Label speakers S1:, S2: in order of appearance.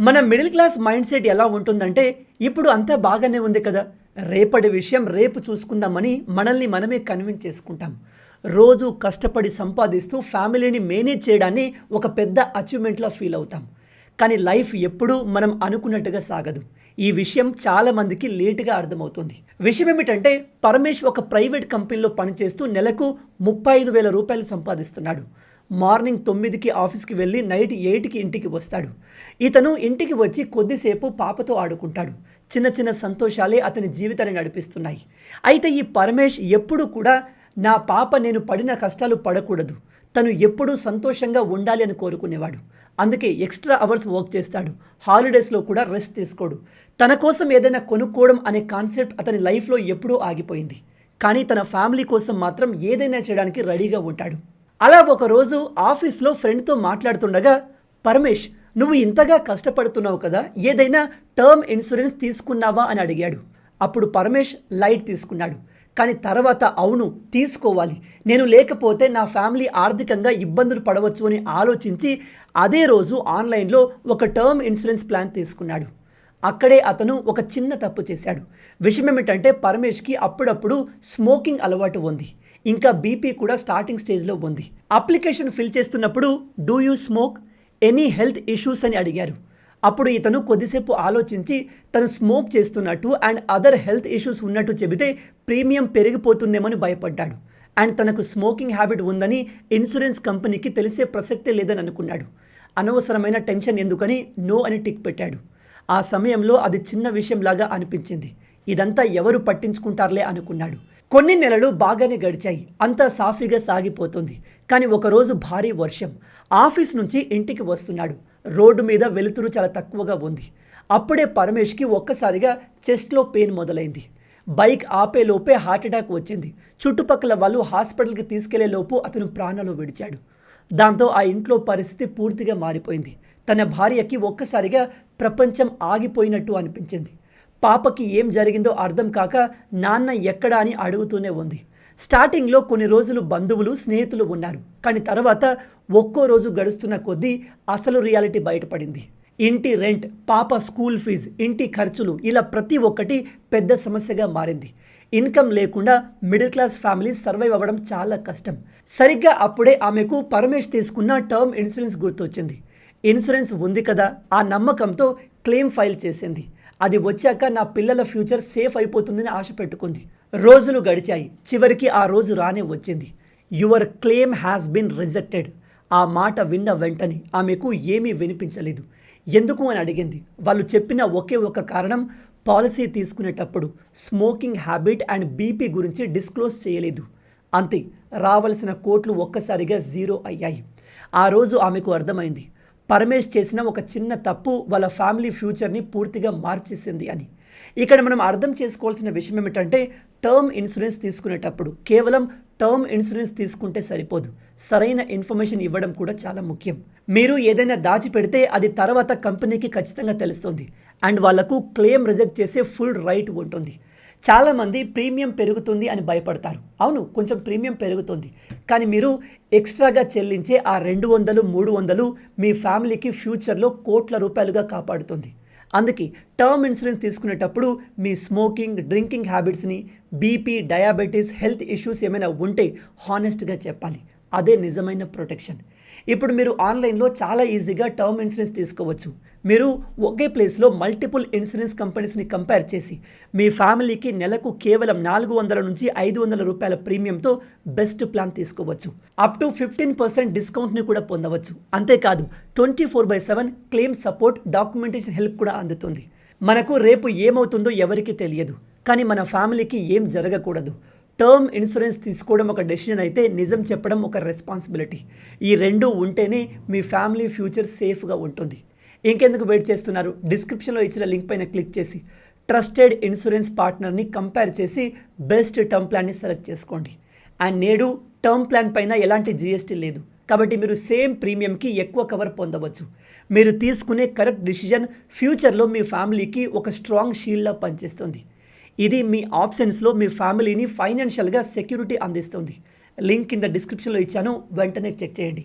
S1: మన middle class mind set ఎలా ఉంటుందంటే, ఇప్పుడు అంతా బాగానే ఉంది కదా, రేపటి విషయం రేపు చూసుకుందామని మనల్ని మనమే కన్విన్స్ చేసుకుంటాం. రోజు కష్టపడి సంపాదిస్తూ ఫ్యామిలీని మేనేజ్ చేయడాన్ని ఒక పెద్ద అచీవ్మెంట్లా ఫీల్ అవుతాం. కానీ లైఫ్ ఎప్పుడూ మనం అనుకున్నట్టుగా సాగదు. ఈ విషయం చాలామందికి లేటుగా అర్థమవుతుంది. విషయం ఏమిటంటే, పరమేష్ ఒక ప్రైవేట్ కంపెనీలో పనిచేస్తూ నెలకు 35,000 రూపాయలు సంపాదిస్తున్నాడు. మార్నింగ్ 9కి ఆఫీస్కి వెళ్ళి నైట్ 8కి ఇంటికి వస్తాడు. ఇతను ఇంటికి వచ్చి కొద్దిసేపు పాపతో ఆడుకుంటాడు. చిన్న చిన్న సంతోషాలే అతని జీవితాన్ని నడిపిస్తున్నాయి. అయితే ఈ పరమేష్ ఎప్పుడు కూడా నా పాప నేను పడిన కష్టాలు పడకూడదు, తను ఎప్పుడూ సంతోషంగా ఉండాలి అని కోరుకునేవాడు. అందుకే ఎక్స్ట్రా అవర్స్ వర్క్ చేస్తాడు. హాలిడేస్లో కూడా రెస్ట్ తీసుకోడు. తన కోసం ఏదైనా కొనుక్కోవడం అనే కాన్సెప్ట్ అతని లైఫ్లో ఎప్పుడూ ఆగిపోయింది. కానీ తన ఫ్యామిలీ కోసం మాత్రం ఏదైనా చేయడానికి రెడీగా ఉంటాడు. అలా ఒకరోజు ఆఫీస్లో ఫ్రెండ్తో మాట్లాడుతుండగా, పరమేష్, నువ్వు ఇంతగా కష్టపడుతున్నావు కదా, ఏదైనా టర్మ్ ఇన్సూరెన్స్ తీసుకున్నావా అని అడిగాడు. అప్పుడు పరమేష్ లైట్ తీసుకున్నాడు. కానీ తర్వాత అవును తీసుకోవాలి, నేను లేకపోతే నా ఫ్యామిలీ ఆర్థికంగా ఇబ్బందులు పడవచ్చు అని ఆలోచించి అదే రోజు ఆన్లైన్లో ఒక టర్మ్ ఇన్సూరెన్స్ ప్లాన్ తీసుకున్నాడు. అక్కడే అతను ఒక చిన్న తప్పు చేశాడు. విషయం ఏమిటంటే, పరమేష్కి అప్పుడప్పుడు స్మోకింగ్ అలవాటు ఉంది. ఇంకా బీపీ కూడా స్టార్టింగ్ స్టేజ్లో ఉంది. అప్లికేషన్ ఫిల్ చేస్తున్నప్పుడు do you smoke, any health issues అని అడిగారు. అప్పుడు ఇతను కొద్దిసేపు ఆలోచించి తను స్మోక్ చేస్తున్నట్టు అండ్ అదర్ హెల్త్ ఇష్యూస్ ఉన్నట్టు చెబితే ప్రీమియం పెరిగిపోతుందేమని భయపడ్డాడు. అండ్ తనకు స్మోకింగ్ హ్యాబిట్ ఉందని ఇన్సూరెన్స్ కంపెనీకి తెలిసే ప్రసక్తే లేదని అనుకున్నాడు. అనవసరమైన టెన్షన్ ఎందుకని నో అని టిక్ పెట్టాడు. ఆ సమయంలో అది చిన్న విషయంలాగా అనిపించింది. ఇదంతా ఎవరు పట్టించుకుంటారులే అనుకున్నాడు. కొన్ని నెలలు బాగానే గడిచాయి. అంతా సాఫీగా సాగిపోతుంది. కానీ ఒకరోజు భారీ వర్షం. ఆఫీస్ నుంచి ఇంటికి వస్తున్నాడు. రోడ్డు మీద వెలుతురు చాలా తక్కువగా ఉంది. అప్పుడే పరమేష్కి ఒక్కసారిగా చెస్ట్లో పెయిన్ మొదలైంది. బైక్ ఆపేలోపే హార్ట్అటాక్ వచ్చింది. చుట్టుపక్కల వాళ్ళు హాస్పిటల్కి తీసుకెళ్లే లోపు అతను ప్రాణాలు విడిచాడు. దాంతో ఆ ఇంట్లో పరిస్థితి పూర్తిగా మారిపోయింది. తన భార్యకి ఒక్కసారిగా ప్రపంచం ఆగిపోయినట్టు అనిపించింది. పాపకి ఏం జరిగిందో అర్థం కాక నాన్న ఎక్కడా అని అడుగుతూనే ఉంది. స్టార్టింగ్లో కొన్ని రోజులు బంధువులు స్నేహితులు ఉన్నారు. కానీ తర్వాత ఒక్కో రోజు గడుస్తున్న కొద్దీ అసలు రియాలిటీ బయటపడింది. ఇంటి రెంట్, పాప స్కూల్ ఫీజు, ఇంటి ఖర్చులు, ఇలా ప్రతి ఒక్కటి పెద్ద సమస్యగా మారింది. ఇన్కమ్ లేకుండా మిడిల్ క్లాస్ ఫ్యామిలీ సర్వైవ్ అవ్వడం చాలా కష్టం. సరిగ్గా అప్పుడే ఆమెకు పరమేష్ తీసుకున్న టర్మ్ ఇన్సూరెన్స్ గుర్తొచ్చింది. ఇన్సూరెన్స్ ఉంది కదా, ఆ నమ్మకంతో క్లెయిమ్ ఫైల్ చేసింది. అది వచ్చాక నా పిల్లల ఫ్యూచర్ సేఫ్ అయిపోతుందని ఆశ పెట్టుకుంది. రోజులు గడిచాయి. చివరికి ఆ రోజు రానే వచ్చింది. Your claim has been rejected. ఆ మాట విన్న వెంటనే ఆమెకు ఏమీ వినిపించలేదు. ఎందుకు అని అడిగింది. వాళ్ళు చెప్పిన ఒకే ఒక కారణం, పాలసీ తీసుకునేటప్పుడు స్మోకింగ్ హ్యాబిట్ అండ్ బీపీ గురించి డిస్క్లోజ్ చేయలేదు. అంతే, రావలసిన కోట్లు ఒక్కసారిగా జీరో అయ్యాయి. ఆ రోజు ఆమెకు అర్థమైంది, పరమేష్ చేసిన ఒక చిన్న తప్పు వాళ్ళ ఫ్యామిలీ ఫ్యూచర్ని పూర్తిగా మార్చేసింది అని. ఇక్కడ మనం అర్థం చేసుకోవాల్సిన విషయం ఏమిటంటే, టర్మ్ ఇన్సూరెన్స్ తీసుకునేటప్పుడు కేవలం టర్మ్ ఇన్సూరెన్స్ తీసుకుంటే సరిపోదు, సరైన ఇన్ఫర్మేషన్ ఇవ్వడం కూడా చాలా ముఖ్యం. మీరు ఏదైనా దాచిపెడితే అది తర్వాత కంపెనీకి ఖచ్చితంగా తెలుస్తుంది అండ్ వాళ్లకు క్లెయిమ్ రిజెక్ట్ చేసే ఫుల్ రైట్ ఉంటుంది. చాలామంది ప్రీమియం పెరుగుతుంది అని భయపడతారు. అవును, కొంచెం ప్రీమియం పెరుగుతుంది, కానీ మీరు ఎక్స్ట్రాగా చెల్లించే ఆ 200, 300 మీ ఫ్యామిలీకి ఫ్యూచర్లో కోట్ల రూపాయలుగా కాపాడుతుంది. అందుకే టర్మ్ ఇన్సూరెన్స్ తీసుకునేటప్పుడు మీ స్మోకింగ్, డ్రింకింగ్ హ్యాబిట్స్ని, బీపీ, డయాబెటీస్, హెల్త్ ఇష్యూస్ ఏమైనా ఉంటే హానెస్ట్గా చెప్పాలి. అదే నిజమైన ప్రొటెక్షన్. ఇప్పుడు మీరు ఆన్లైన్లో చాలా ఈజీగా టర్మ్ ఇన్సూరెన్స్ తీసుకోవచ్చు. మీరు ఒకే ప్లేస్లో మల్టిపుల్ ఇన్సూరెన్స్ కంపెనీస్ని కంపేర్ చేసి మీ ఫ్యామిలీకి నెలకు కేవలం 400 నుంచి 500 రూపాయల ప్రీమియంతో బెస్ట్ ప్లాన్ తీసుకోవచ్చు. అప్ టు 15% డిస్కౌంట్ని కూడా పొందవచ్చు. అంతేకాదు 24/7 క్లెయిమ్ సపోర్ట్, డాక్యుమెంటేషన్ హెల్ప్ కూడా అందుతుంది. మనకు రేపు ఏమవుతుందో ఎవరికీ తెలియదు, కానీ మన ఫ్యామిలీకి ఏం జరగకూడదు. టర్మ్ ఇన్సూరెన్స్ తీసుకోవడం ఒక డెసిషన్ అయితే, నిజం చెప్పడం ఒక రెస్పాన్సిబిలిటీ. ఈ రెండు ఉంటేనే మీ ఫ్యామిలీ ఫ్యూచర్ సేఫ్గా ఉంటుంది. ఇంకెందుకు వెయిట్ చేస్తున్నారు? డిస్క్రిప్షన్లో ఇచ్చిన లింక్ పైన క్లిక్ చేసి ట్రస్టెడ్ ఇన్సూరెన్స్ పార్ట్నర్ని కంపేర్ చేసి బెస్ట్ టర్మ్ ప్లాన్ని సెలెక్ట్ చేసుకోండి. అండ్ నేడు టర్మ్ ప్లాన్ పైన ఎలాంటి జీఎస్టీ లేదు, కాబట్టి మీరు సేమ్ ప్రీమియంకి ఎక్కువ కవర్ పొందవచ్చు. మీరు తీసుకునే కరెక్ట్ డిసిజన్ ఫ్యూచర్లో మీ ఫ్యామిలీకి ఒక స్ట్రాంగ్ షీల్డ్లా పనిచేస్తుంది. ఇది మీ ఆప్షన్స్లో మీ ఫ్యామిలీని ఫైనాన్షియల్గా సెక్యూరిటీ అందిస్తుంది. లింక్ కింద డిస్క్రిప్షన్లో ఇచ్చాను, వెంటనే చెక్ చేయండి.